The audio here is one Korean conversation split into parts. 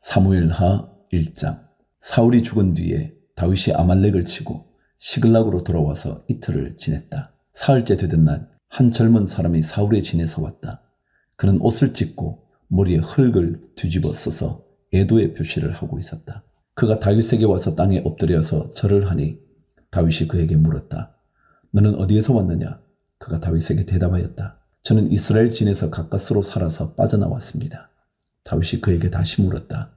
사무엘하 1장. 사울이 죽은 뒤에 다윗이 아말렉을 치고 시글락으로 돌아와서 이틀을 지냈다. 사흘째 되던 날 한 젊은 사람이 사울의 진에서 왔다. 그는 옷을 찢고 머리에 흙을 뒤집어 써서 애도의 표시를 하고 있었다. 그가 다윗에게 와서 땅에 엎드려서 절을 하니 다윗이 그에게 물었다. 너는 어디에서 왔느냐? 그가 다윗에게 대답하였다. 저는 이스라엘 진에서 가까스로 살아서 빠져나왔습니다. 다윗이 그에게 다시 물었다.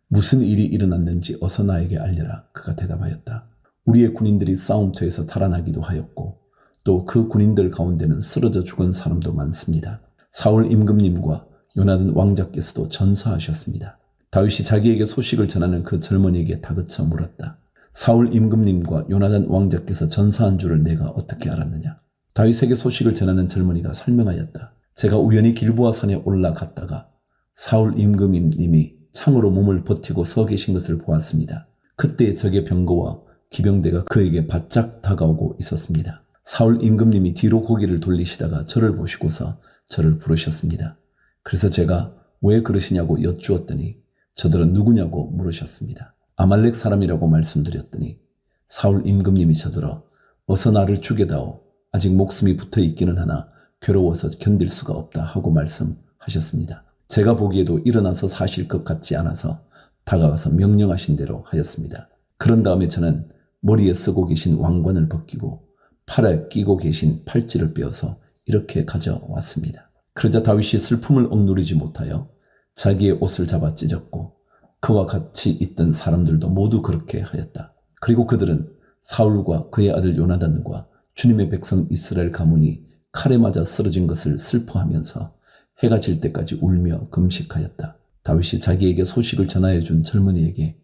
무슨 일이 일어났는지 어서 나에게 알려라. 그가 대답하였다. 우리의 군인들이 싸움터에서 달아나기도 하였고 또 그 군인들 가운데는 쓰러져 죽은 사람도 많습니다. 사울 임금님과 요나단 왕자께서도 전사하셨습니다. 다윗이 자기에게 소식을 전하는 그 젊은이에게 다그쳐 물었다. 사울 임금님과 요나단 왕자께서 전사한 줄을 내가 어떻게 알았느냐? 다윗에게 소식을 전하는 젊은이가 설명하였다. 제가 우연히 길보아 산에 올라갔다가 사울 임금님이 창으로 몸을 버티고 서 계신 것을 보았습니다. 그때 적의 병거와 기병대가 그에게 바짝 다가오고 있었습니다. 사울 임금님이 뒤로 고개를 돌리시다가 저를 보시고서 저를 부르셨습니다. 그래서 제가 왜 그러시냐고 여쭈었더니 저들은 누구냐고 물으셨습니다. 아말렉 사람이라고 말씀드렸더니 사울 임금님이 저들어 어서 나를 죽여다오. 아직 목숨이 붙어 있기는 하나 괴로워서 견딜 수가 없다 하고 말씀하셨습니다. 제가 보기에도 일어나서 사실 것 같지 않아서 다가가서 명령하신 대로 하였습니다. 그런 다음에 저는 머리에 쓰고 계신 왕관을 벗기고 팔에 끼고 계신 팔찌를 빼어서 이렇게 가져왔습니다. 그러자 다윗이 슬픔을 억누르지 못하여 자기의 옷을 잡아 찢었고 그와 같이 있던 사람들도 모두 그렇게 하였다. 그리고 그들은 사울과 그의 아들 요나단과 주님의 백성 이스라엘 가문이 칼에 맞아 쓰러진 것을 슬퍼하면서 해가 질 때까지 울며 금식하였다. 다윗이 자기에게 소식을 전하여 준 젊은이에게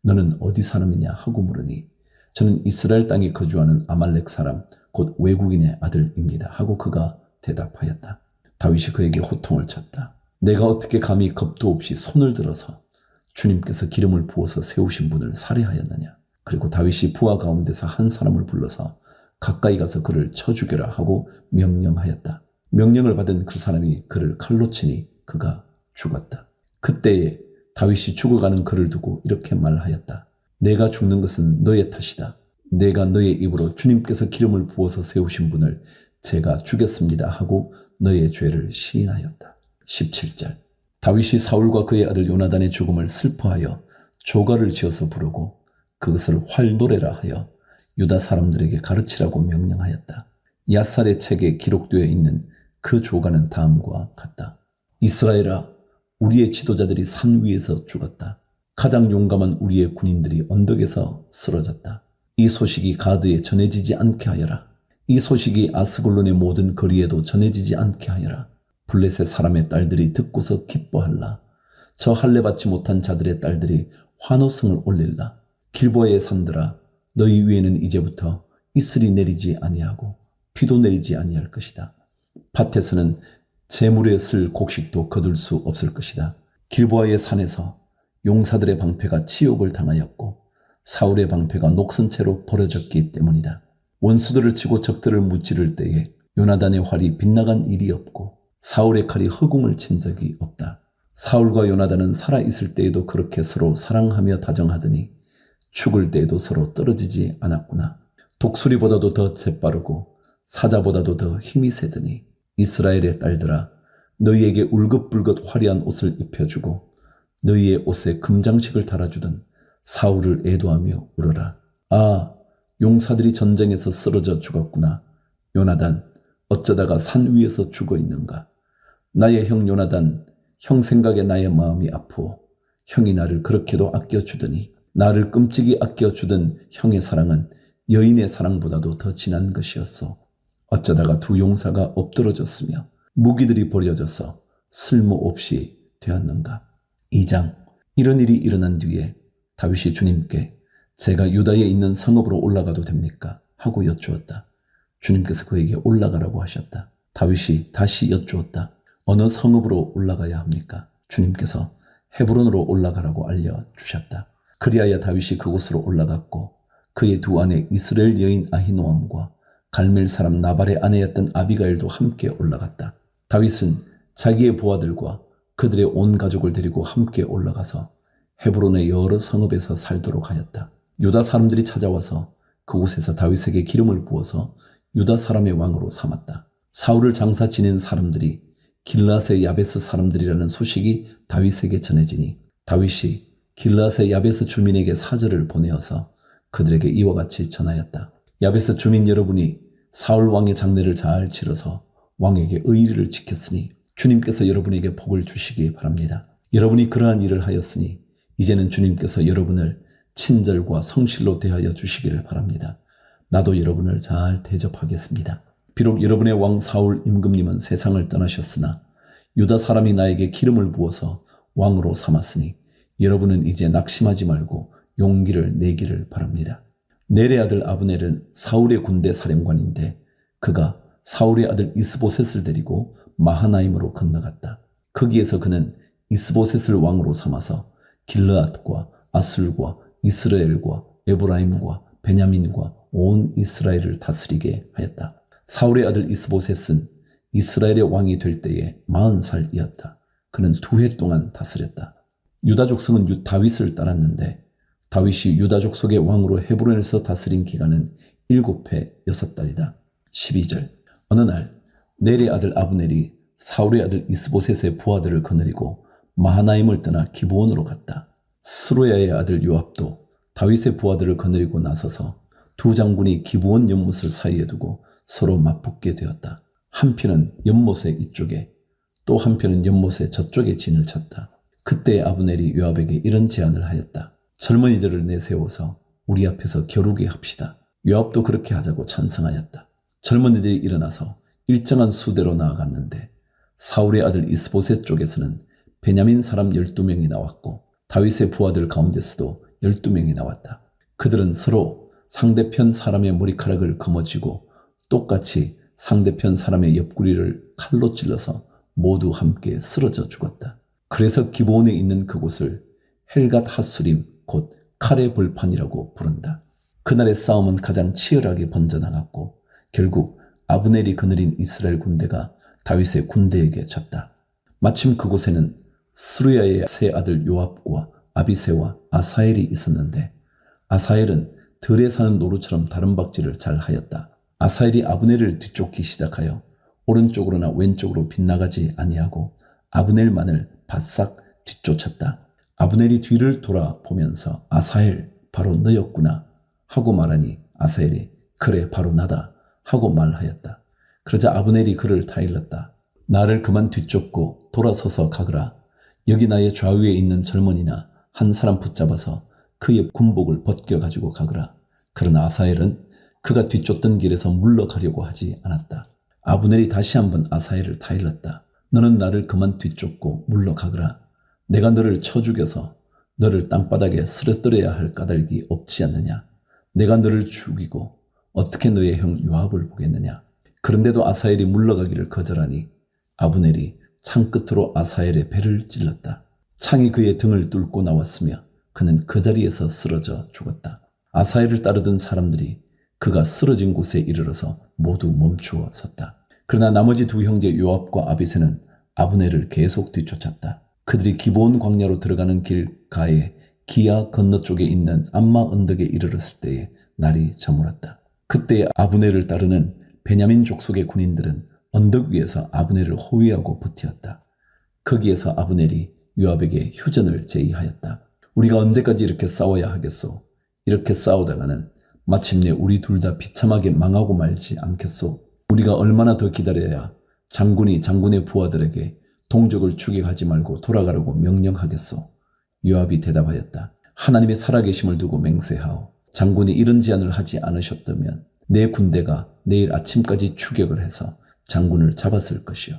너는 어디 사람이냐 하고 물으니 저는 이스라엘 땅에 거주하는 아말렉 사람 곧 외국인의 아들입니다 하고 그가 대답하였다. 다윗이 그에게 호통을 쳤다. 내가 어떻게 감히 겁도 없이 손을 들어서 주님께서 기름을 부어서 세우신 분을 살해하였느냐. 그리고 다윗이 부하 가운데서 한 사람을 불러서 가까이 가서 그를 쳐 죽여라 하고 명령하였다. 명령을 받은 그 사람이 그를 칼로 치니 그가 죽었다. 그때에 다윗이 죽어가는 그를 두고 이렇게 말하였다. 내가 죽는 것은 너의 탓이다. 내가 너의 입으로 주님께서 기름을 부어서 세우신 분을 제가 죽였습니다 하고 너의 죄를 시인하였다. 17절. 다윗이 사울과 그의 아들 요나단의 죽음을 슬퍼하여 조가를 지어서 부르고 그것을 활노래라 하여 유다 사람들에게 가르치라고 명령하였다. 야살의 책에 기록되어 있는 그 조가는 다음과 같다. 이스라엘아, 우리의 지도자들이 산 위에서 죽었다. 가장 용감한 우리의 군인들이 언덕에서 쓰러졌다. 이 소식이 가드에 전해지지 않게 하여라. 이 소식이 아스글론의 모든 거리에도 전해지지 않게 하여라. 블레셋 사람의 딸들이 듣고서 기뻐할라. 저 할례받지 못한 자들의 딸들이 환호성을 올릴라. 길보아의 산들아, 너희 위에는 이제부터 이슬이 내리지 아니하고 비도 내리지 아니할 것이다. 밭에서는 재물에 쓸 곡식도 거둘 수 없을 것이다. 길보아의 산에서 용사들의 방패가 치욕을 당하였고 사울의 방패가 녹슨 채로 버려졌기 때문이다. 원수들을 치고 적들을 무찌를 때에 요나단의 활이 빗나간 일이 없고 사울의 칼이 허공을 친 적이 없다. 사울과 요나단은 살아있을 때에도 그렇게 서로 사랑하며 다정하더니 죽을 때에도 서로 떨어지지 않았구나. 독수리보다도 더 재빠르고 사자보다도 더 힘이 세더니 이스라엘의 딸들아, 너희에게 울긋불긋 화려한 옷을 입혀주고 너희의 옷에 금장식을 달아주던 사울을 애도하며 울어라. 아, 용사들이 전쟁에서 쓰러져 죽었구나. 요나단, 어쩌다가 산 위에서 죽어 있는가. 나의 형 요나단, 형 생각에 나의 마음이 아프오. 형이 나를 그렇게도 아껴주더니 나를 끔찍이 아껴주던 형의 사랑은 여인의 사랑보다도 더 진한 것이었소. 어쩌다가 두 용사가 엎드러졌으며 무기들이 버려져서 쓸모없이 되었는가. 2장. 이런 일이 일어난 뒤에 다윗이 주님께 제가 유다에 있는 성읍으로 올라가도 됩니까? 하고 여쭈었다. 주님께서 그에게 올라가라고 하셨다. 다윗이 다시 여쭈었다. 어느 성읍으로 올라가야 합니까? 주님께서 헤브론으로 올라가라고 알려주셨다. 그리하여 다윗이 그곳으로 올라갔고 그의 두 아내 이스라엘 여인 아히노암과 갈멜 사람 나발의 아내였던 아비가일도 함께 올라갔다. 다윗은 자기의 부하들과 그들의 온 가족을 데리고 함께 올라가서 헤브론의 여러 성읍에서 살도록 하였다. 유다 사람들이 찾아와서 그곳에서 다윗에게 기름을 부어서 유다 사람의 왕으로 삼았다. 사울을 장사 지낸 사람들이 길르앗의 야베스 사람들이라는 소식이 다윗에게 전해지니 다윗이 길르앗의 야베스 주민에게 사절을 보내어서 그들에게 이와 같이 전하였다. 야베스 주민 여러분이 사울 왕의 장례를 잘 치러서 왕에게 의리를 지켰으니 주님께서 여러분에게 복을 주시기 바랍니다. 여러분이 그러한 일을 하였으니 이제는 주님께서 여러분을 친절과 성실로 대하여 주시기를 바랍니다. 나도 여러분을 잘 대접하겠습니다. 비록 여러분의 왕 사울 임금님은 세상을 떠나셨으나 유다 사람이 나에게 기름을 부어서 왕으로 삼았으니 여러분은 이제 낙심하지 말고 용기를 내기를 바랍니다. 넬의 아들 아브넬은 사울의 군대 사령관인데 그가 사울의 아들 이스보셋을 데리고 마하나임으로 건너갔다. 거기에서 그는 이스보셋을 왕으로 삼아서 길르앗과 아술과 이스라엘과 에브라임과 베냐민과 온 이스라엘을 다스리게 하였다. 사울의 아들 이스보셋은 이스라엘의 왕이 될 때에 40살이었다. 그는 2해 동안 다스렸다. 유다 족속은 다윗을 따랐는데 다윗이 유다 족속의 왕으로 헤브론에서 다스린 기간은 7해 6달이다. 12절. 어느 날 넬의 아들 아브넬이 사울의 아들 이스보셋의 부하들을 거느리고 마하나임을 떠나 기브온으로 갔다. 스루야의 아들 요압도 다윗의 부하들을 거느리고 나서서 두 장군이 기브온 연못을 사이에 두고 서로 맞붙게 되었다. 한 편은 연못의 이쪽에 또 한 편은 연못의 저쪽에 진을 쳤다. 그때 아브넬이 요압에게 이런 제안을 하였다. 젊은이들을 내세워서 우리 앞에서 겨루게 합시다. 요압도 그렇게 하자고 찬성하였다. 젊은이들이 일어나서 일정한 수대로 나아갔는데 사울의 아들 이스보셋 쪽에서는 베냐민 사람 12명이 나왔고 다윗의 부하들 가운데서도 12명이 나왔다. 그들은 서로 상대편 사람의 머리카락을 거머쥐고 똑같이 상대편 사람의 옆구리를 칼로 찔러서 모두 함께 쓰러져 죽었다. 그래서 기브온에 있는 그곳을 헬갓 하수림 곧 칼의 벌판이라고 부른다. 그날의 싸움은 가장 치열하게 번져나갔고 결국 아브넬이 거느린 이스라엘 군대가 다윗의 군대에게 졌다. 마침 그곳에는 스루야의 세 아들 요압과 아비새와 아사엘이 있었는데 아사엘은 들에 사는 노루처럼 다름박질을 잘 하였다. 아사엘이 아브넬을 뒤쫓기 시작하여 오른쪽으로나 왼쪽으로 빗나가지 아니하고 아브넬만을 바싹 뒤쫓았다. 아브넬이 뒤를 돌아보면서 아사엘 바로 너였구나 하고 말하니 아사엘이 그래 바로 나다 하고 말하였다. 그러자 아브넬이 그를 타일렀다. 나를 그만 뒤쫓고 돌아서서 가거라. 여기 나의 좌우에 있는 젊은이나 한 사람 붙잡아서 그의 군복을 벗겨가지고 가거라. 그러나 아사엘은 그가 뒤쫓던 길에서 물러가려고 하지 않았다. 아브넬이 다시 한번 아사엘을 타일렀다. 너는 나를 그만 뒤쫓고 물러가거라. 내가 너를 쳐 죽여서 너를 땅바닥에 쓰러뜨려야 할 까닭이 없지 않느냐. 내가 너를 죽이고 어떻게 너의 형 요압을 보겠느냐. 그런데도 아사엘이 물러가기를 거절하니 아브넬이 창 끝으로 아사엘의 배를 찔렀다. 창이 그의 등을 뚫고 나왔으며 그는 그 자리에서 쓰러져 죽었다. 아사엘을 따르던 사람들이 그가 쓰러진 곳에 이르러서 모두 멈추어 섰다. 그러나 나머지 두 형제 요압과 아비새는 아브넬을 계속 뒤쫓았다. 그들이 기브온 광야로 들어가는 길가에 기야 건너쪽에 있는 암마 언덕에 이르렀을 때에 날이 저물었다. 그때 아브넬을 따르는 베냐민 족속의 군인들은 언덕 위에서 아브넬을 호위하고 버티었다. 거기에서 아브넬이 요압에게 휴전을 제의하였다. 우리가 언제까지 이렇게 싸워야 하겠소? 이렇게 싸우다가는 마침내 우리 둘 다 비참하게 망하고 말지 않겠소? 우리가 얼마나 더 기다려야 장군이 장군의 부하들에게 동족을 추격하지 말고 돌아가라고 명령하겠소? 요압이 대답하였다. 하나님의 살아계심을 두고 맹세하오. 장군이 이런 제안을 하지 않으셨다면 내 군대가 내일 아침까지 추격을 해서 장군을 잡았을 것이요.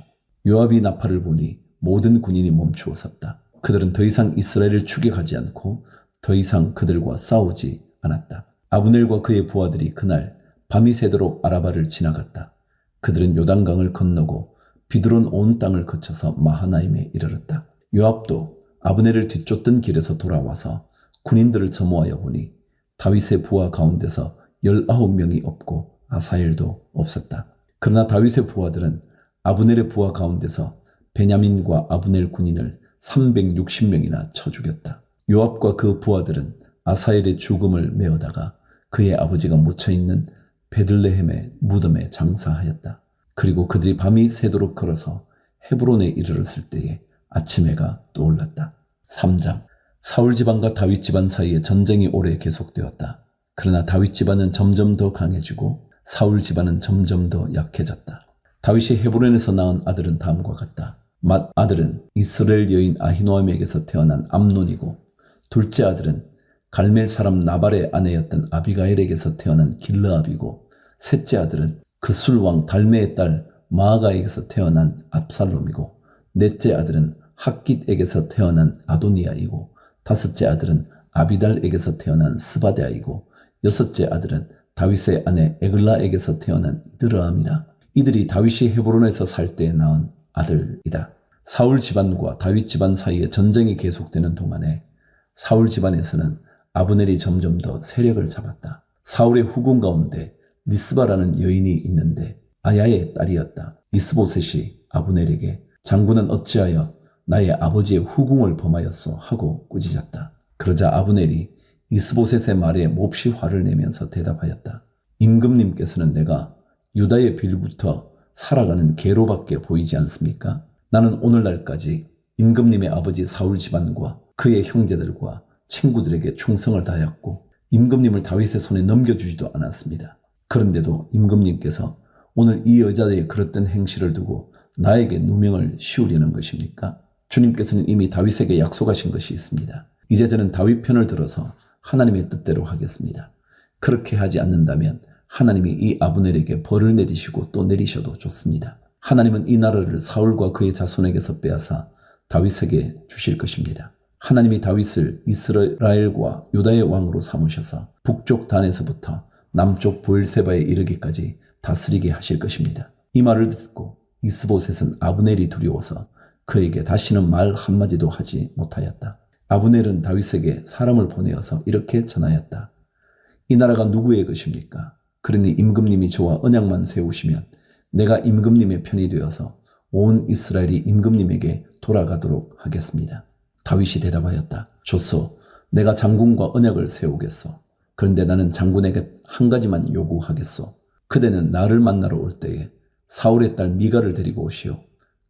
요압이 나팔을 보니 모든 군인이 멈추어 섰다. 그들은 더 이상 이스라엘을 추격하지 않고 더 이상 그들과 싸우지 않았다. 아브넬과 그의 부하들이 그날 밤이 새도록 아라바를 지나갔다. 그들은 요단강을 건너고 비두론 온 땅을 거쳐서 마하나임에 이르렀다. 요압도 아브넬을 뒤쫓던 길에서 돌아와서 군인들을 점호하여 보니 다윗의 부하 가운데서 19명이 없고 아사엘도 없었다. 그러나 다윗의 부하들은 아브넬의 부하 가운데서 베냐민과 아브넬 군인을 360명이나 쳐 죽였다. 요압과 그 부하들은 아사엘의 죽음을 메어다가 그의 아버지가 묻혀있는 베들레헴의 무덤에 장사하였다. 그리고 그들이 밤이 새도록 걸어서 헤브론에 이르렀을 때에 아침 해가 떠올랐다. 3장. 사울 집안과 다윗 집안 사이에 전쟁이 오래 계속되었다. 그러나 다윗 집안은 점점 더 강해지고 사울 집안은 점점 더 약해졌다. 다윗이 헤브론에서 낳은 아들은 다음과 같다. 맏 아들은 이스라엘 여인 아히노암에게서 태어난 암논이고, 둘째 아들은 갈멜 사람 나발의 아내였던 아비가일에게서 태어난 길르압이고, 셋째 아들은 그술 왕 달메의 딸 마아가에게서 태어난 압살롬이고, 넷째 아들은 핫깃에게서 태어난 아도니아이고, 다섯째 아들은 아비달에게서 태어난 스바데아이고, 여섯째 아들은 다윗의 아내 에글라에게서 태어난 이드르암이다. 이들이 다윗이 헤브론에서 살 때 낳은 아들이다. 사울 집안과 다윗 집안 사이에 전쟁이 계속되는 동안에 사울 집안에서는 아브넬이 점점 더 세력을 잡았다. 사울의 후궁 가운데 리스바라는 여인이 있는데 아야의 딸이었다. 이스보셋이 아브넬에게 장군은 어찌하여 나의 아버지의 후궁을 범하였소 하고 꾸짖었다. 그러자 아브넬이 이스보셋의 말에 몹시 화를 내면서 대답하였다. 임금님께서는 내가 유다의 빌부터 살아가는 개로밖에 보이지 않습니까? 나는 오늘날까지 임금님의 아버지 사울 집안과 그의 형제들과 친구들에게 충성을 다하였고 임금님을 다윗의 손에 넘겨주지도 않았습니다. 그런데도 임금님께서 오늘 이 여자의 그릇된 행실을 두고 나에게 누명을 씌우려는 것입니까? 주님께서는 이미 다윗에게 약속하신 것이 있습니다. 이제 저는 다윗 편을 들어서 하나님의 뜻대로 하겠습니다. 그렇게 하지 않는다면 하나님이 이 아브넬에게 벌을 내리시고 또 내리셔도 좋습니다. 하나님은 이 나라를 사울과 그의 자손에게서 빼앗아 다윗에게 주실 것입니다. 하나님이 다윗을 이스라엘과 유다의 왕으로 삼으셔서 북쪽 단에서부터 남쪽 브엘세바에 이르기까지 다스리게 하실 것입니다. 이 말을 듣고 이스보셋은 아브넬이 두려워서 그에게 다시는 말 한마디도 하지 못하였다. 아브넬은 다윗에게 사람을 보내어서 이렇게 전하였다. 이 나라가 누구의 것입니까? 그러니 임금님이 저와 언약만 세우시면 내가 임금님의 편이 되어서 온 이스라엘이 임금님에게 돌아가도록 하겠습니다. 다윗이 대답하였다. 좋소. 내가 장군과 언약을 세우겠소. 그런데 나는 장군에게 한 가지만 요구하겠소. 그대는 나를 만나러 올 때에 사울의 딸 미가를 데리고 오시오.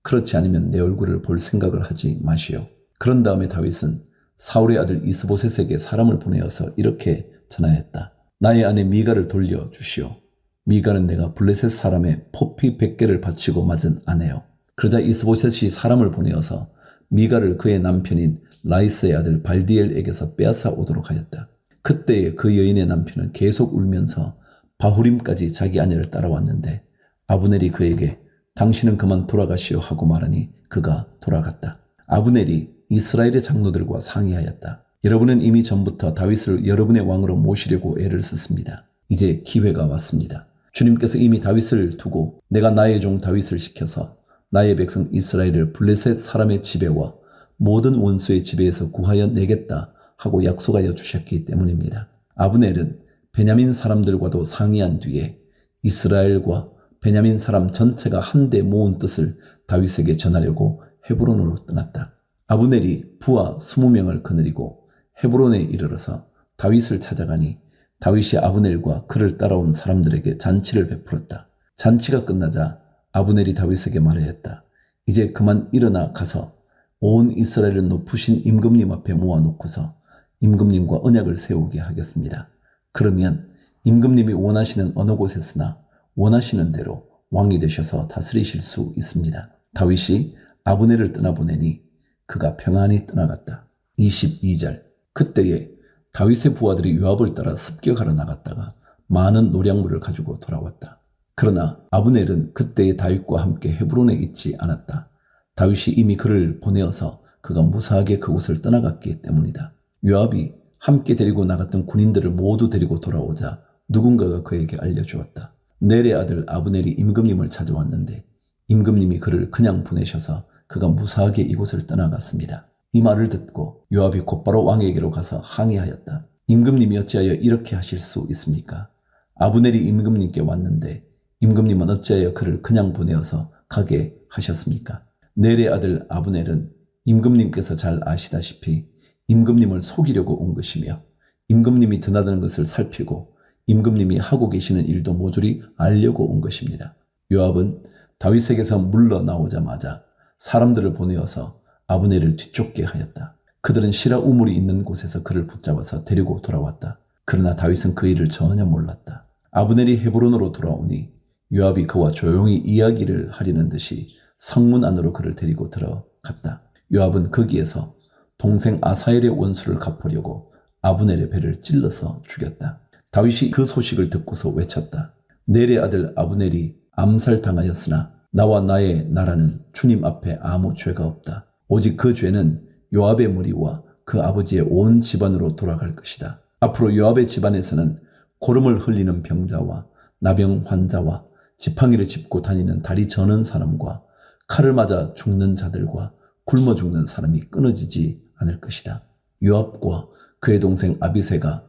그렇지 않으면 내 얼굴을 볼 생각을 하지 마시오. 그런 다음에 다윗은 사울의 아들 이스보셋에게 사람을 보내어서 이렇게 전하였다. 나의 아내 미가를 돌려주시오. 미가는 내가 블레셋 사람의 포피 100개를 바치고 맞은 아내요. 그러자 이스보셋이 사람을 보내어서 미가를 그의 남편인 라이스의 아들 발디엘에게서 빼앗아 오도록 하였다. 그때에 그 여인의 남편은 계속 울면서 바후림까지 자기 아내를 따라왔는데 아브넬이 그에게 당신은 그만 돌아가시오 하고 말하니 그가 돌아갔다. 아브넬이 이스라엘의 장로들과 상의하였다. 여러분은 이미 전부터 다윗을 여러분의 왕으로 모시려고 애를 썼습니다. 이제 기회가 왔습니다. 주님께서 이미 다윗을 두고 내가 나의 종 다윗을 시켜서 나의 백성 이스라엘을 블레셋 사람의 지배와 모든 원수의 지배에서 구하여 내겠다 하고 약속하여 주셨기 때문입니다. 아브넬은 베냐민 사람들과도 상의한 뒤에 이스라엘과 베냐민 사람 전체가 한데 모은 뜻을 다윗에게 전하려고 헤브론으로 떠났다. 아브넬이 부하 20명을 거느리고 헤브론에 이르러서 다윗을 찾아가니 다윗이 아브넬과 그를 따라온 사람들에게 잔치를 베풀었다. 잔치가 끝나자 아브넬이 다윗에게 말하였다. 이제 그만 일어나 가서 온 이스라엘을 높으신 임금님 앞에 모아놓고서 임금님과 언약을 세우게 하겠습니다. 그러면 임금님이 원하시는 어느 곳에서나 원하시는 대로 왕이 되셔서 다스리실 수 있습니다. 다윗이 아브넬을 떠나보내니 그가 평안히 떠나갔다. 22절. 그때에 다윗의 부하들이 요압을 따라 습격하러 나갔다가 많은 노량물을 가지고 돌아왔다. 그러나 아브넬은 그때의 다윗과 함께 헤브론에 있지 않았다. 다윗이 이미 그를 보내어서 그가 무사하게 그곳을 떠나갔기 때문이다. 요압이 함께 데리고 나갔던 군인들을 모두 데리고 돌아오자 누군가가 그에게 알려주었다. 넬의 아들 아브넬이 임금님을 찾아왔는데 임금님이 그를 그냥 보내셔서 그가 무사하게 이곳을 떠나갔습니다. 이 말을 듣고 요압이 곧바로 왕에게로 가서 항의하였다. 임금님이 어찌하여 이렇게 하실 수 있습니까? 아브넬이 임금님께 왔는데 임금님은 어찌하여 그를 그냥 보내어서 가게 하셨습니까? 넬의 아들 아브넬은 임금님께서 잘 아시다시피 임금님을 속이려고 온 것이며 임금님이 드나드는 것을 살피고 임금님이 하고 계시는 일도 모조리 알려고 온 것입니다. 요압은 다윗에게서 물러나오자마자 사람들을 보내어서 아브넬을 뒤쫓게 하였다. 그들은 시라 우물이 있는 곳에서 그를 붙잡아서 데리고 돌아왔다. 그러나 다윗은 그 일을 전혀 몰랐다. 아브넬이 헤브론으로 돌아오니 요압이 그와 조용히 이야기를 하려는 듯이 성문 안으로 그를 데리고 들어갔다. 요압은 거기에서 동생 아사엘의 원수를 갚으려고 아브넬의 배를 찔러서 죽였다. 다윗이 그 소식을 듣고서 외쳤다. 넬의 아들 아브넬이 암살당하였으나 나와 나의 나라는 주님 앞에 아무 죄가 없다. 오직 그 죄는 요압의 무리와 그 아버지의 온 집안으로 돌아갈 것이다. 앞으로 요압의 집안에서는 고름을 흘리는 병자와 나병 환자와 지팡이를 짚고 다니는 다리 저는 사람과 칼을 맞아 죽는 자들과 굶어 죽는 사람이 끊어지지 않을 것이다. 요압과 그의 동생 아비새가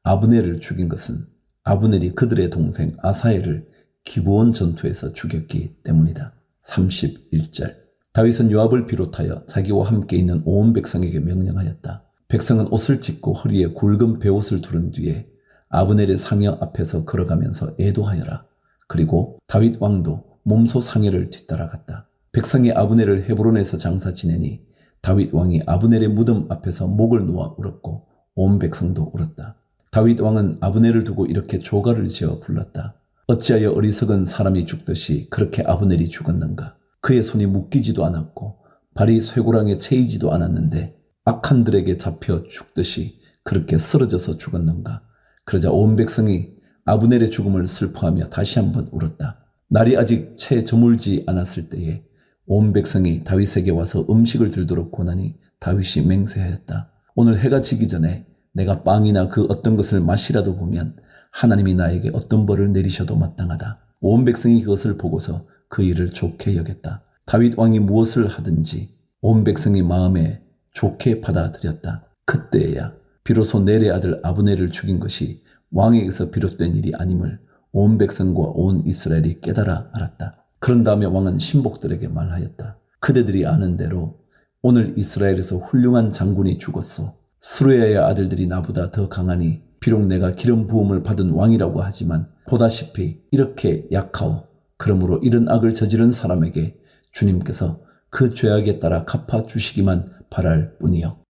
아브넬을 죽인 것은 아브넬이 그들의 동생 아사엘을 기브온 전투에서 죽였기 때문이다. 31절. 다윗은 요압을 비롯하여 자기와 함께 있는 온 백성에게 명령하였다. 백성은 옷을 찢고 허리에 굵은 베옷을 두른 뒤에 아브넬의 상여 앞에서 걸어가면서 애도하여라. 그리고 다윗 왕도 몸소 상여를 뒤따라갔다. 백성이 아브넬을 헤브론에서 장사 지내니 다윗 왕이 아브넬의 무덤 앞에서 목을 놓아 울었고 온 백성도 울었다. 다윗 왕은 아브넬을 두고 이렇게 조가를 지어 불렀다. 어찌하여 어리석은 사람이 죽듯이 그렇게 아브넬이 죽었는가? 그의 손이 묶이지도 않았고 발이 쇠고랑에 채이지도 않았는데 악한들에게 잡혀 죽듯이 그렇게 쓰러져서 죽었는가? 그러자 온 백성이 아브넬의 죽음을 슬퍼하며 다시 한번 울었다. 날이 아직 채 저물지 않았을 때에 온 백성이 다윗에게 와서 음식을 들도록 권하니 다윗이 맹세하였다. 오늘 해가 지기 전에 내가 빵이나 그 어떤 것을 맛이라도 보면 하나님이 나에게 어떤 벌을 내리셔도 마땅하다. 온 백성이 그것을 보고서 그 일을 좋게 여겼다. 다윗 왕이 무엇을 하든지 온 백성이 마음에 좋게 받아들였다. 그때야 비로소 넬의 아들 아브넬을 죽인 것이 왕에게서 비롯된 일이 아님을 온 백성과 온 이스라엘이 깨달아 알았다. 그런 다음에 왕은 신복들에게 말하였다. 그대들이 아는 대로 오늘 이스라엘에서 훌륭한 장군이 죽었소. 스루야의 아들들이 나보다 더 강하니 비록 내가 기름 부음을 받은 왕이라고 하지만 보다시피 이렇게 약하오. 그러므로 이런 악을 저지른 사람에게 주님께서 그 죄악에 따라 갚아주시기만 바랄 뿐이요.